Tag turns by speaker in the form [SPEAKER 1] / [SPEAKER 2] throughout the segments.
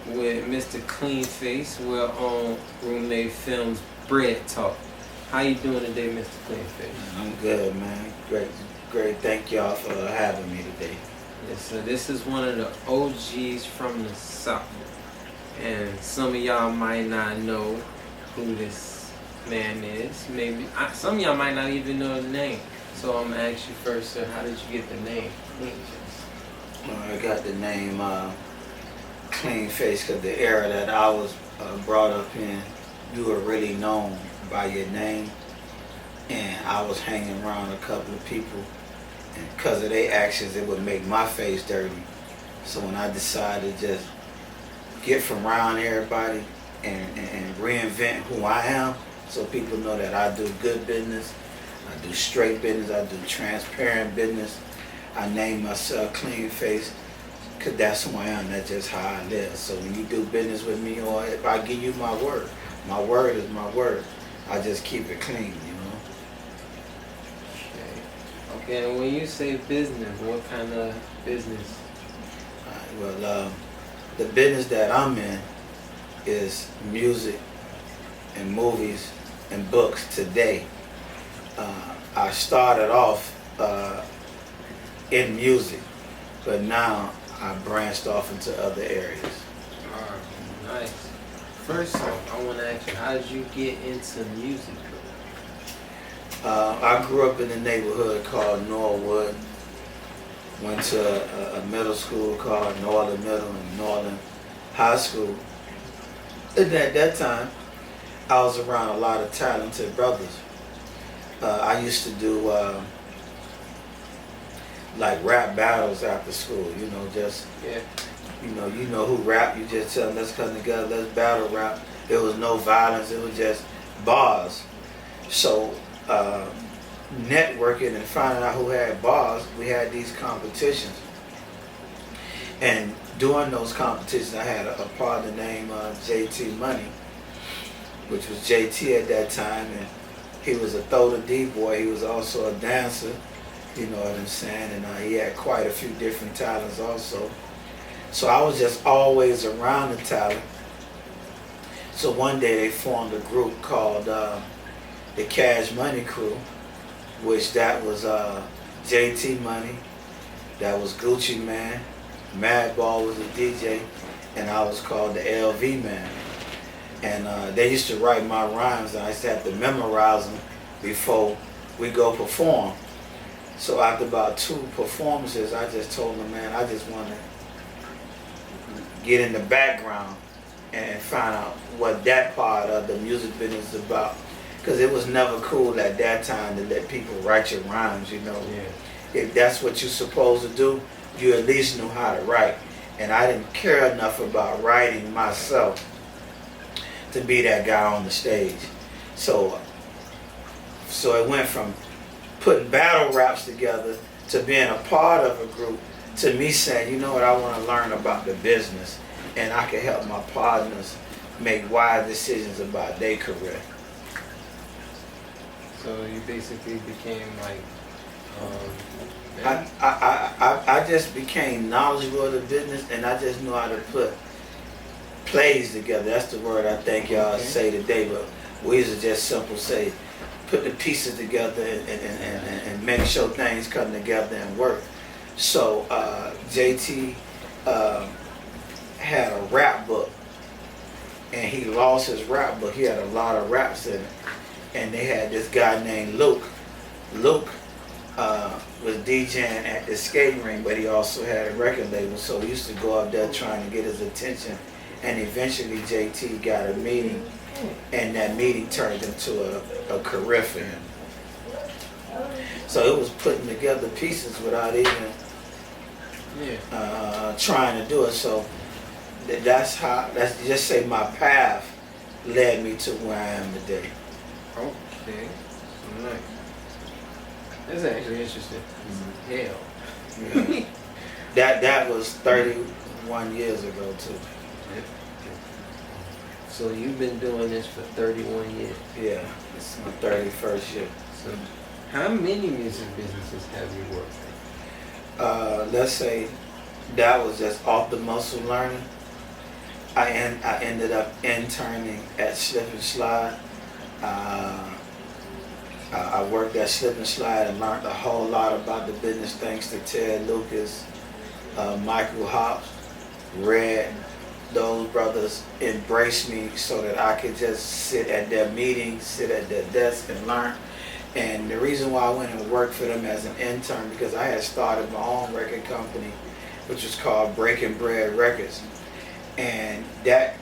[SPEAKER 1] with Mr. Cleanface. We're on Roommate Films Bread Talk. How you doing today, Mr. Cleanface?
[SPEAKER 2] I'm good, man. Great. Thank y'all for having me today.
[SPEAKER 1] Yes, so this is one of the OGs from the South. And some of y'all might not know who this man is. Maybe some of y'all might not even know the name. So I'm gonna ask you first, sir, how did you get the name Cleanface?
[SPEAKER 2] I got the name Cleanface because the era that I was brought up in, you were really known by your name. And I was hanging around a couple of people, and because of their actions, it would make my face dirty. So when I decided to just get from around everybody and reinvent who I am, so people know that I do good business, I do straight business, I do transparent business. I name myself Cleanface because that's who I am, that's just how I live. So when you do business with me, or if I give you my word is my word. I just keep it clean, you know.
[SPEAKER 1] Okay, and when you say business, what kind of business?
[SPEAKER 2] The business that I'm in is music and movies and books today. I started off in music, but now I branched off into other areas.
[SPEAKER 1] Nice. First off, I want to ask you, how did you get into music?
[SPEAKER 2] I grew up in a neighborhood called Norwood. Went to a middle school called Northern Middle and Northern High School. And at that time, I was around a lot of talented brothers. I used to do like rap battles after school, you know, just, you know who rap, you just tell them, let's come together, let's battle rap. There was no violence, it was just bars. So networking and finding out who had bars, we had these competitions. And during those competitions, I had a partner named JT Money, which was JT at that time, and he was a throw D boy. He was also a dancer, you know what I'm saying, and he had quite a few different talents also. So I was just always around the talent. So one day they formed a group called the Cash Money Crew, which that was JT Money, that was Gucci Man, Madball was a DJ, and I was called the LV Man. And they used to write my rhymes, and I used to have to memorize them before we go perform. So after about 2 performances, I just told them, man, I just want to get in the background and find out what that part of the music business is about. Because it was never cool at that time to let people write your rhymes, you know. Yeah. If that's what you're supposed to do, you at least knew how to write. And I didn't care enough about writing myself to be that guy on the stage. So it went from putting battle raps together to being a part of a group to me saying, you know what, I want to learn about the business and I can help my partners make wise decisions about their career.
[SPEAKER 1] So you basically became like,
[SPEAKER 2] I just became knowledgeable of the business, and I just knew how to put plays together. That's the word I think y'all say today, but we used to just simple say, put the pieces together and make sure things come together and work. So JT had a rap book, and he lost his rap book. He had a lot of raps in it. And they had this guy named Luke. Luke was DJing at the skating rink, but he also had a record label, so we used to go up there trying to get his attention. And eventually JT got a meeting, and that meeting turned into a career for him. So it was putting together pieces without even trying to do it. So that's just say my path led me to where I am today.
[SPEAKER 1] Okay, nice. That's actually interesting. Hell.
[SPEAKER 2] Yeah. That was 31 years ago too.
[SPEAKER 1] So you've been doing this for 31 years?
[SPEAKER 2] Yeah, it's my 31st year.
[SPEAKER 1] So how many music businesses have you worked in?
[SPEAKER 2] Let's say that was just off the muscle learning. I ended up interning at Slip and Slide. I worked at Slip and Slide and learned a whole lot about the business thanks to Ted Lucas, Michael Hobbs, Red. Those brothers embraced me so that I could just sit at their meetings, sit at their desk and learn. And the reason why I went and worked for them as an intern, because I had started my own record company, which was called Breaking Bread Records. And that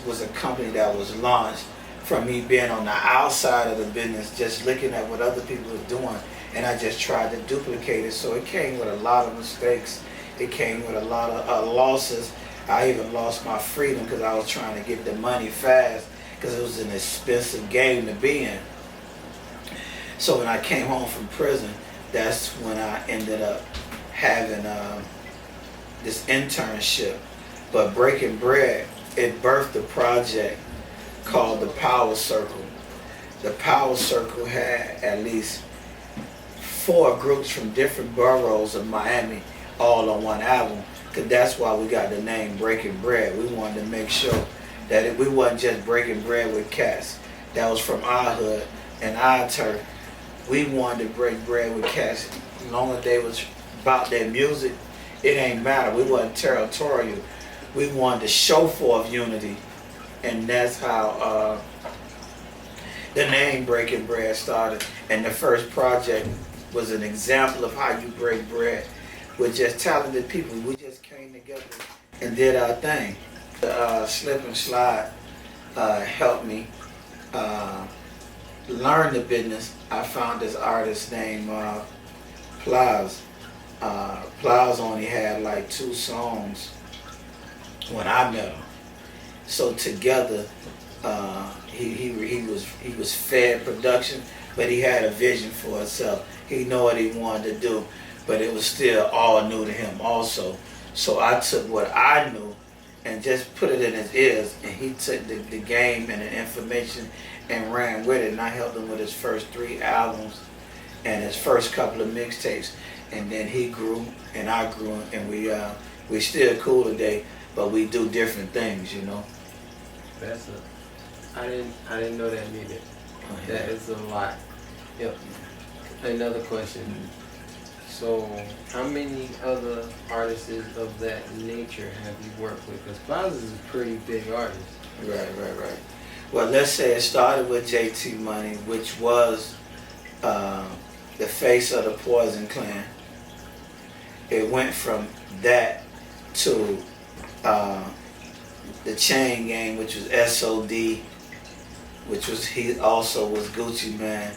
[SPEAKER 2] was a company that was launched from me being on the outside of the business, just looking at what other people were doing, and I just tried to duplicate it. So it came with a lot of mistakes. It came with a lot of losses. I even lost my freedom because I was trying to get the money fast because it was an expensive game to be in. So when I came home from prison, that's when I ended up having this internship. But Breaking Bread, it birthed a project called the Power Circle. The Power Circle had at least 4 groups from different boroughs of Miami all on one album, because that's why we got the name Breaking Bread. We wanted to make sure that we wasn't just breaking bread with cats that was from our hood and our turf. We wanted to break bread with cats as long as they was about their music. It ain't matter. We wasn't territorial. We wanted to show forth unity, and that's how the name Breaking Bread started. And the first project was an example of how you break bread with just talented people. We just came together and did our thing. Slip and Slide helped me learn the business. I found this artist named Plies. Plies only had like 2 songs when I met him. So together, he was fed production, but he had a vision for himself. He knew what he wanted to do, but it was still all new to him also. So I took what I knew and just put it in his ears, and he took the game and the information and ran with it. And I helped him with his first 3 albums and his first couple of mixtapes. And then he grew and I grew, and we still cool today, but we do different things, you know.
[SPEAKER 1] I didn't know that neither.
[SPEAKER 2] Oh, yeah.
[SPEAKER 1] That is a lot. Yep. Another question. So, how many other artists of that nature have you worked with? Because Plaza is a pretty big artist.
[SPEAKER 2] Right. Well, let's say it started with JT Money, which was the face of the Poison Clan. It went from that to the Chain Gang, which was SOD, he also was Gucci Man,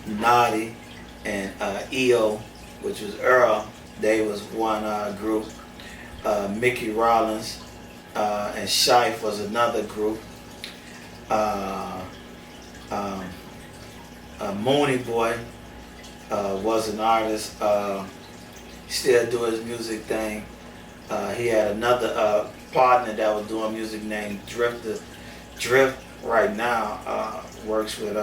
[SPEAKER 2] Naughty, and EO, which was Earl. They was one group. Mickey Rollins and Shife was another group. Mooney Boy was an artist. Still do his music thing. He had another partner that was doing music named Drifter. Drift right now works with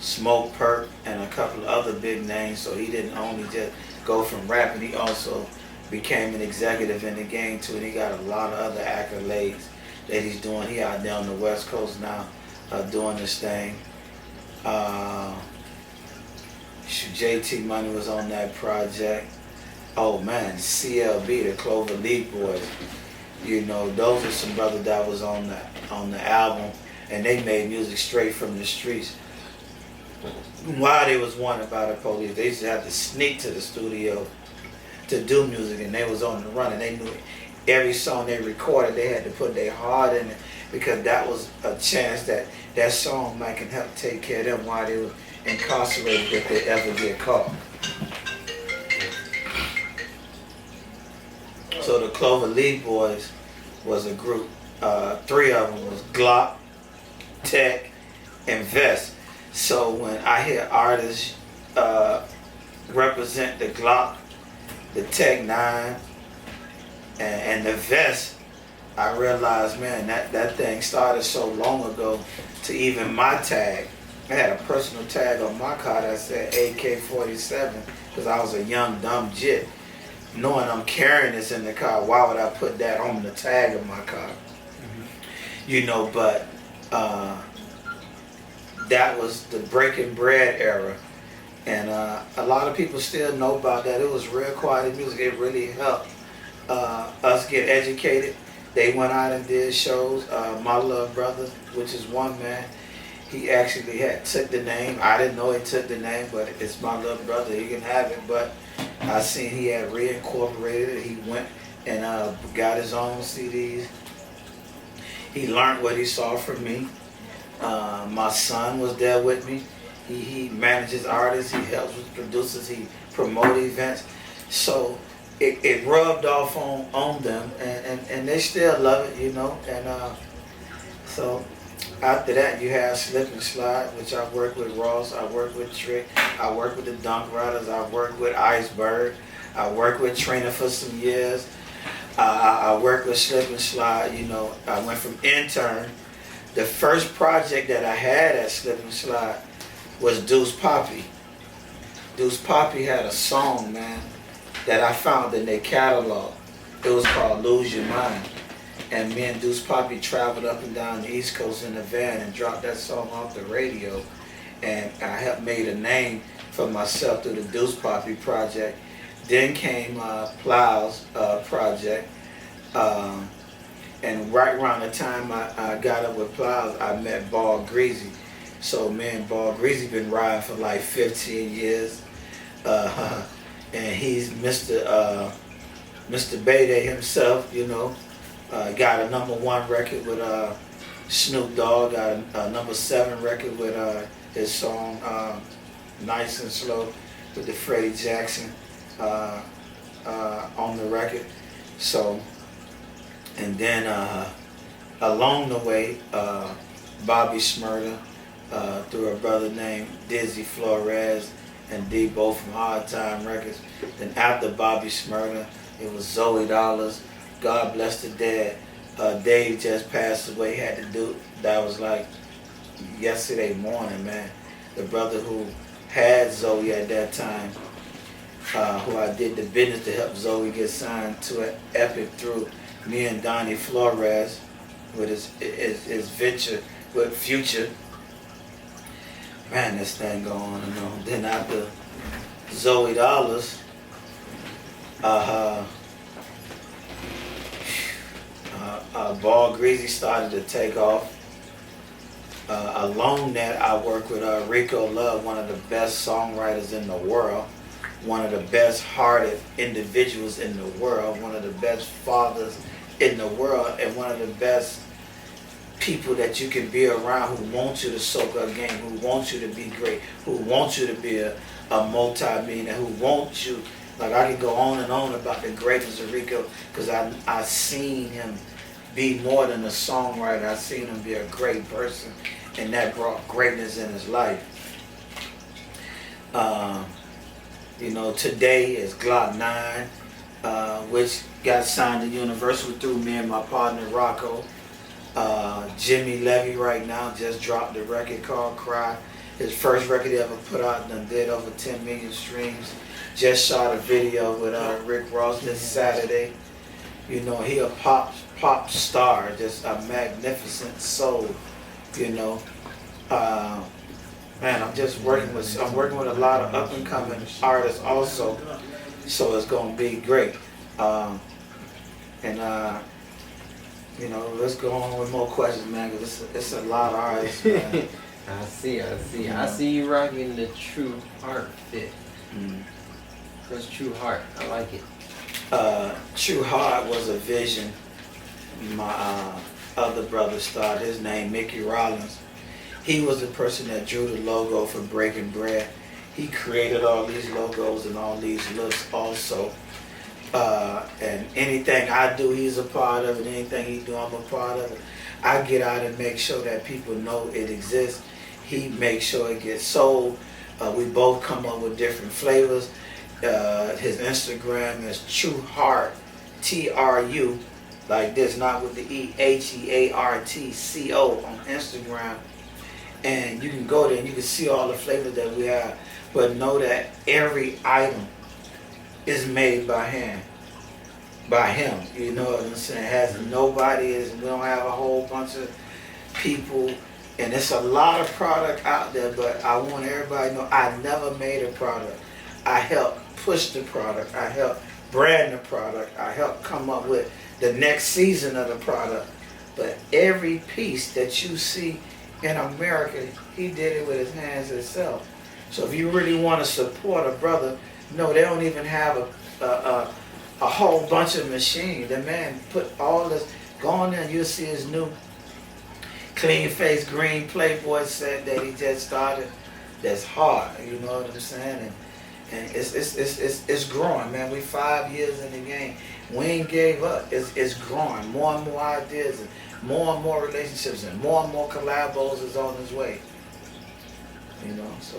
[SPEAKER 2] Smoke Perk and a couple of other big names, so he didn't only just go from rapping, he also became an executive in the game too, and he got a lot of other accolades that he's doing. He out there on the West Coast now doing this thing. JT Money was on that project. Oh man, CLB, the Clover Leaf Boys. You know, those are some brothers that was on the album, and they made music straight from the streets. While they was wanted by the police, they used to have to sneak to the studio to do music, and they was on the run, and they knew every song they recorded, they had to put their heart in it, because that was a chance that that song might can help take care of them while they were incarcerated if they ever get caught. So the Clover Leaf Boys was a group. 3 of them was Glock, Tech, and Vest. So when I hear artists represent the Glock, the Tech 9, and the Vest, I realized, man, that thing started so long ago to even my tag. I had a personal tag on my car that said AK-47 because I was a young, dumb jit. knowing I'm carrying this in the car, why would I put that on the tag of my car? You know, but that was the breaking bread era. And a lot of people still know about that. It was real quality music. It really helped us get educated. They went out and did shows. My little brother, which is one man, he actually had took the name. I didn't know he took the name, but it's my little brother. He can have it. But I seen he had reincorporated it. He went and got his own CDs. He learned what he saw from me. My son was there with me. He manages artists. He helps with producers. He promotes events. So it rubbed off on them, and they still love it, you know. And so after that, you have Slip and Slide, which I work with Ross. I work with Trick. I work with the Dunk Riders. I work with Iceberg. I work with Trina for some years. I work with Slip and Slide. You know, I went from intern. The first project that I had at Slip and Slide was Deuce Poppy. Deuce Poppy had a song, man, that I found in their catalog. It was called Lose Your Mind. And me and Deuce Poppy traveled up and down the East Coast in a van and dropped that song off the radio. And I helped made a name for myself through the Deuce Poppy project. Then came Plow's project. And right around the time I got up with Plows, I met Ball Greasy. So me and Ball Greasy been riding for like 15 years. And he's Mr. Bayday himself, you know. Got a #1 record with Snoop Dogg, got a #7 record with his song Nice and Slow with the Freddie Jackson on the record. So, and then along the way, Bobby Shmurda, through a brother named Dizzy Flores and D both from Hard Time Records. Then after Bobby Shmurda, it was Zoe Dollars. God bless the dead. Dave just passed away. Had to do that was like yesterday morning, man. The brother who had Zoe at that time, who I did the business to help Zoe get signed to Epic through me and Donnie Flores with his venture with Future. Man, this thing going on and on. Then after Zoe Dollars, Ball Greasy started to take off. Along that, I work with Rico Love, one of the best songwriters in the world, one of the best hearted individuals in the world, one of the best fathers in the world, and one of the best people that you can be around who want you to soak up game, who want you to be great, who want you to be a multi-millionaire, who want you, like I can go on and on about the greatness of Rico, because I seen him be more than a songwriter. I seen him be a great person, and that brought greatness in his life. You know, today is Glock 9, which got signed to Universal through me and my partner Rocco. Jimmy Levy right now just dropped a record called Cry. His first record he ever put out and did over 10 million streams. Just shot a video with Rick Ross this Saturday. You know, he a pop star, just a magnificent soul, you know. Man, I'm working with a lot of up and coming artists also, so it's gonna be great. You know, let's go on with more questions, man, because it's a lot of artists, man.
[SPEAKER 1] I see you rocking the True Heart fit. What's True Heart? I like it.
[SPEAKER 2] True Heart was a vision my other brother started. His name Mickey Rollins. He was the person that drew the logo for Breaking Bread. He created all these logos and all these looks also. And anything I do, he's a part of it. Anything he do, I'm a part of it. I get out and make sure that people know it exists. He makes sure it gets sold. We both come up with different flavors. His Instagram is True Heart, TRU, like this, not with the E, HEARTCO on Instagram. And you can go there and you can see all the flavors that we have. But know that every item is made by hand, by him. You know what I'm saying? Has nobody is. We don't have a whole bunch of people, and it's a lot of product out there. But I want everybody to know I never made a product. I helped push the product. I helped brand the product. I helped come up with the next season of the product. But every piece that you see in America, he did it with his hands himself. So if you really want to support a brother, no, they don't even have a whole bunch of machines. The man put all this, go on there, you'll see his new clean face green Playboy set that he just started. That's hard, you know what I'm saying? And it's growing, man. We 5 years in the game. We ain't gave up. It's growing. More and more ideas and more relationships and more collabos is on his way. You know, so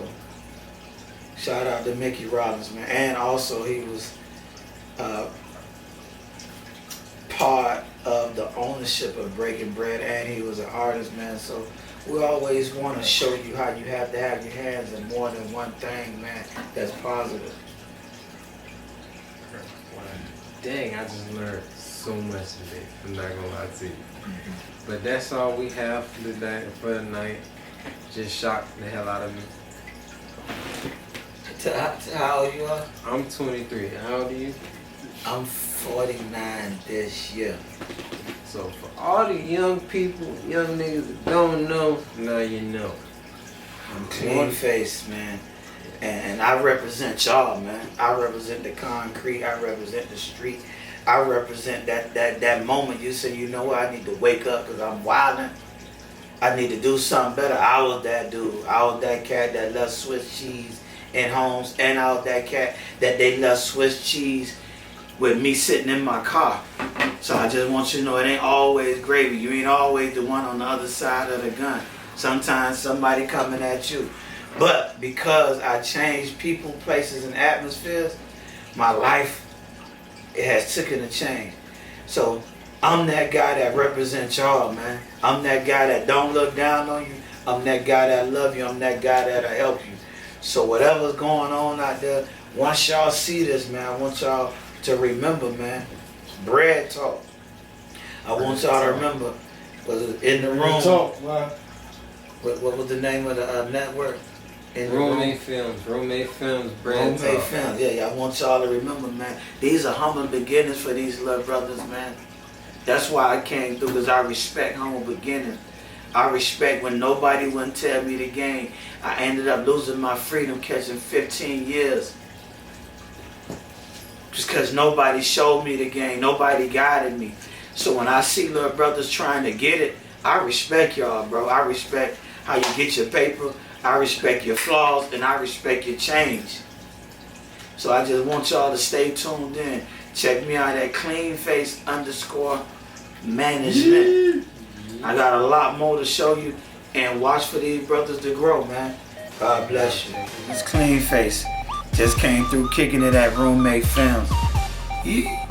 [SPEAKER 2] shout out to Mickey Rollins, man. And also he was part of the ownership of Breaking Bread, and he was an artist, man. So we always want to show you how you have to have your hands in more than one thing, man, that's positive.
[SPEAKER 1] Dang, I just learned so much today. I'm not gonna lie to you. But that's all we have for the night. Just shocked the hell out of me.
[SPEAKER 2] How old you are?
[SPEAKER 1] I'm 23. How old are you?
[SPEAKER 2] I'm 49 this year.
[SPEAKER 1] So for all the young people, young niggas that don't know, now you know.
[SPEAKER 2] I'm clean faced, man. And I represent y'all, man. I represent the concrete. I represent the street. I represent that moment you say, you know what, I need to wake up because I'm wilding. I need to do something better. I was that dude. I was that cat that loved Swiss cheese in homes. And I was that cat that they love Swiss cheese with me sitting in my car. So I just want you to know it ain't always gravy. You ain't always the one on the other side of the gun. Sometimes somebody coming at you. But because I changed people, places, and atmospheres, my life, it has taken a change. So I'm that guy that represents y'all, man. I'm that guy that don't look down on you. I'm that guy that love you. I'm that guy that'll help you. So whatever's going on out there, once y'all see this, man, I want y'all to remember, man, bread talk. I want y'all to remember, was it in the room?
[SPEAKER 3] Talk, man.
[SPEAKER 2] What was the name of the network?
[SPEAKER 1] Roommate Films, bread
[SPEAKER 2] Roommate
[SPEAKER 1] talk.
[SPEAKER 2] Films, yeah, I want y'all to remember, man, these are humble beginnings for these little brothers, man. That's why I came through, because I respect humble beginnings. I respect when nobody wouldn't tell me the game. I ended up losing my freedom, catching 15 years. Just because nobody showed me the game, nobody guided me. So when I see little brothers trying to get it, I respect y'all, bro. I respect how you get your paper. I respect your flaws, and I respect your change. So I just want y'all to stay tuned in. Check me out at cleanface_management. I got a lot more to show you, and watch for these brothers to grow, man. God bless you. It's Clean Face. Just came through kicking it at Roommate Films. Yeah.